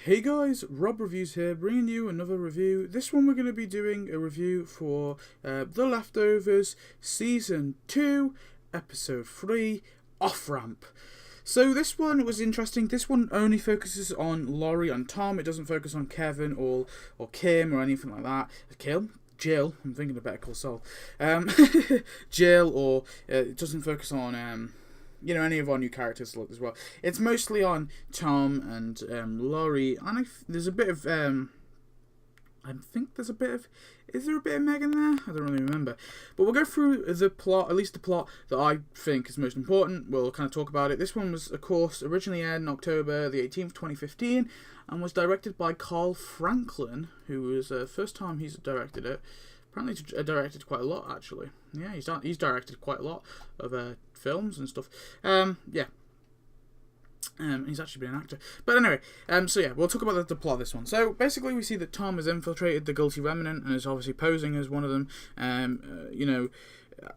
Hey guys, Rob Reviews here, bringing you another review. This one we're going to be doing a review for The Leftovers, Season 2, Episode 3, Off Ramp. So this one was interesting. This one only focuses on Laurie and Tom. It doesn't focus on Kevin or Kim or anything like that. Jill, I'm thinking of Better Call Saul. Jill, or it doesn't focus on any of our new characters as well. It's mostly on Tom and Laurie, and there's a bit of I think there's a bit of, is there a bit of Megan there? I don't really remember. But we'll go through the plot, at least the plot that I think is most important. We'll kind of talk about it. This one was, of course, originally aired in October the 18th, 2015, and was directed by Carl Franklin, who was first time he's directed it. Apparently directed quite a lot, actually. Yeah, he's directed quite a lot of films and stuff. He's actually been an actor. But anyway, we'll talk about the plot of this one. So basically we see that Tom has infiltrated the Guilty Remnant and is obviously posing as one of them.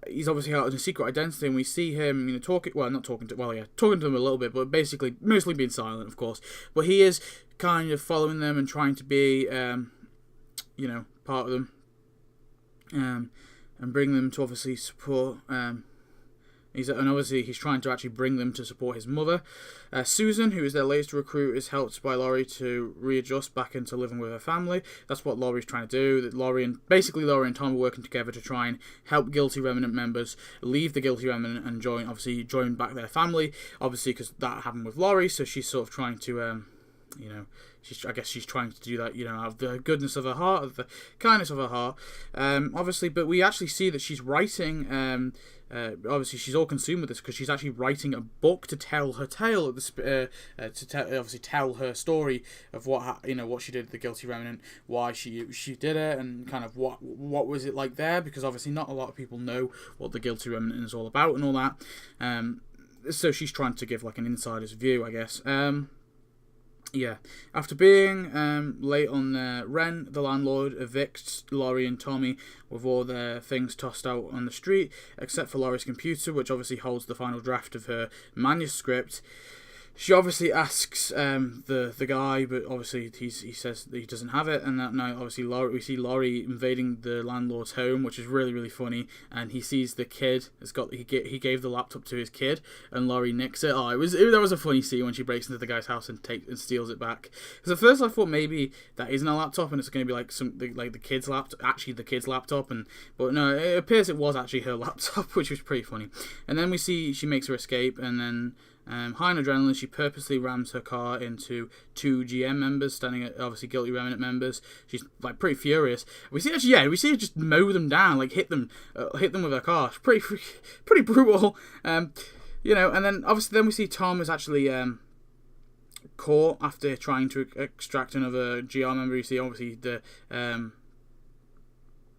He's obviously out of a secret identity, and we see him, talking to them a little bit, but basically mostly being silent, of course. But he is kind of following them and trying to be, part of them. And bring them to obviously support. He's trying to actually bring them to support his mother. Susan, who is their latest recruit, is helped by Laurie to readjust back into living with her family. That's what Laurie's trying to do. Laurie and Tom are working together to try and help Guilty Remnant members leave the Guilty Remnant and join back their family. Obviously, because that happened with Laurie, so she's sort of trying to, she's trying to do that, out of the goodness of her heart, of the kindness of her heart. But we actually see that she's writing. Obviously, she's all consumed with this because she's actually writing a book to tell her tale, tell her story of what she did at the Guilty Remnant, why she did it, and kind of what was it like there, because obviously not a lot of people know what the Guilty Remnant is all about and all that. So she's trying to give like an insider's view, I guess. After being late on rent, the landlord evicts Laurie and Tommy with all their things tossed out on the street, except for Laurie's computer, which obviously holds the final draft of her manuscript. She obviously asks the guy, but obviously he says that he doesn't have it. And that night, obviously, we see Laurie invading the landlord's home, which is really, really funny. And he sees the kid he gave the laptop to his kid, and Laurie nicks it. That was a funny scene when she breaks into the guy's house and steals it back. Because at first I thought maybe that isn't a laptop and it's going to be like the kid's laptop, actually the kid's laptop. But no, it appears it was actually her laptop, which was pretty funny. And then we see she makes her escape, and then, high on adrenaline, she purposely rams her car into two GM members, standing at obviously Guilty Remnant members. She's like pretty furious. We see her just mow them down, like hit them with her car. It's pretty brutal. And then obviously we see Tom is actually caught after trying to extract another GR member. You see obviously the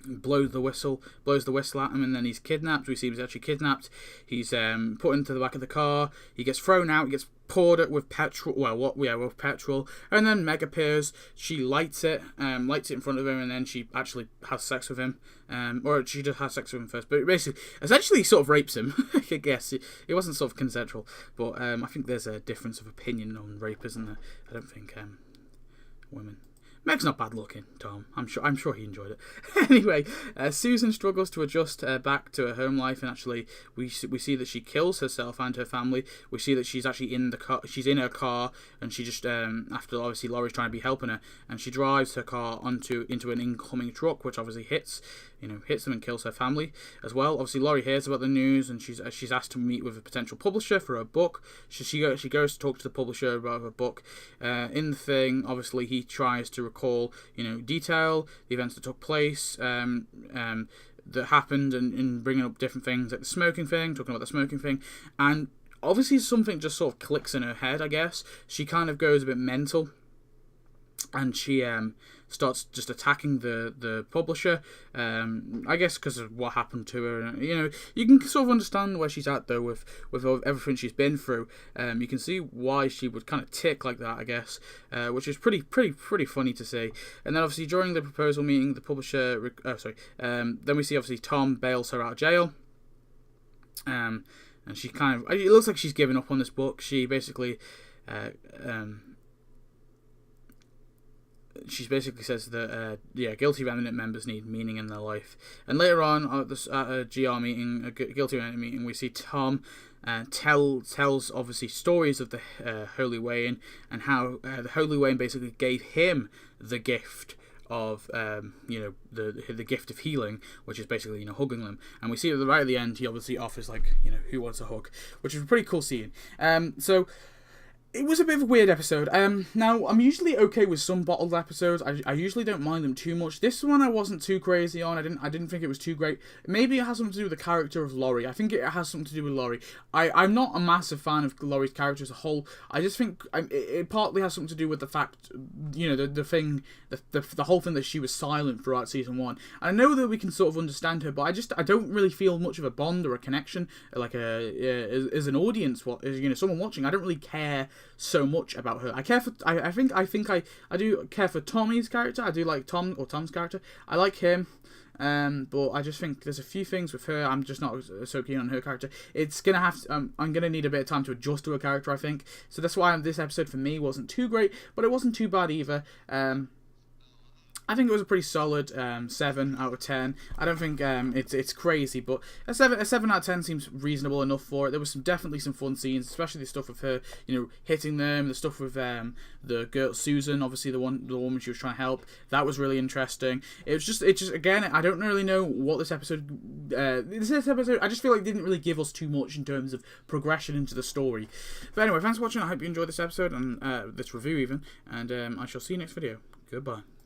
blows the whistle at him, and then he's kidnapped. We see he's actually kidnapped. He's put into the back of the car. He gets thrown out. He gets poured it with petrol. With petrol. And then Meg appears. She lights it in front of him, and then she actually has sex with him. Or she just has sex with him first, but basically, essentially, sort of rapes him. I guess it wasn't sort of consensual, but I think there's a difference of opinion on rape, isn't there? I don't think women. Meg's not bad looking, Tom. I'm sure he enjoyed it. Anyway, Susan struggles to adjust back to her home life, and actually we see that she kills herself and her family. We see that she's actually in the car. She's in her car, and she just after obviously Laurie's trying to be helping her, and she drives her car into an incoming truck, which obviously hits them and kills her family as well. Obviously, Laurie hears about the news, and she's asked to meet with a potential publisher for her book. She goes to talk to the publisher about her book. In the thing, obviously, he tries to recall, detail the events that took place, that happened, and bringing up different things like talking about the smoking thing, and obviously something just sort of clicks in her head, I guess. She kind of goes a bit mental, and she starts just attacking the publisher, I guess because of what happened to her. You can sort of understand where she's at, though, with everything she's been through. You can see why she would kind of tick like that, I guess, which is pretty funny to see. And then obviously during the proposal meeting, the publisher, then we see obviously Tom bails her out of jail, and she it looks like she's given up on this book. She basically she basically says that Guilty Remnant members need meaning in their life. And later on at a GR meeting, a Guilty Remnant meeting, we see Tom tells obviously stories of the Holy Wayne, and how the Holy Wayne basically gave him the gift of the gift of healing, which is basically hugging them. And we see right at the end he obviously offers who wants a hug, which is a pretty cool scene. So it was a bit of a weird episode. Now, I'm usually okay with some bottled episodes. I usually don't mind them too much. This one I wasn't too crazy on. I didn't think it was too great. Maybe it has something to do with the character of Laurie. I think it has something to do with Laurie. I'm not a massive fan of Laurie's character as a whole. I just think it partly has something to do with the fact, the whole thing that she was silent throughout season 1. And I know that we can sort of understand her, but I don't really feel much of a bond or a connection, like as an audience, someone watching. I don't really care so much about her. I care for I think I do care for Tommy's character. I do like Tom's character. I like him. But I just think there's a few things with her I'm just not so keen on her character. It's gonna have to, I'm gonna need a bit of time to adjust to her character, I think. So that's why this episode for me wasn't too great, but it wasn't too bad either. I think it was a pretty solid 7 out of 10. I don't think it's crazy, but a 7 out of 10 seems reasonable enough for it. There was definitely some fun scenes, especially the stuff with her, hitting them, the stuff with the girl Susan, obviously the woman she was trying to help. That was really interesting. It just again, I don't really know what this episode. I just feel like it didn't really give us too much in terms of progression into the story. But anyway, thanks for watching. I hope you enjoyed this episode and this review even, and I shall see you next video. Goodbye.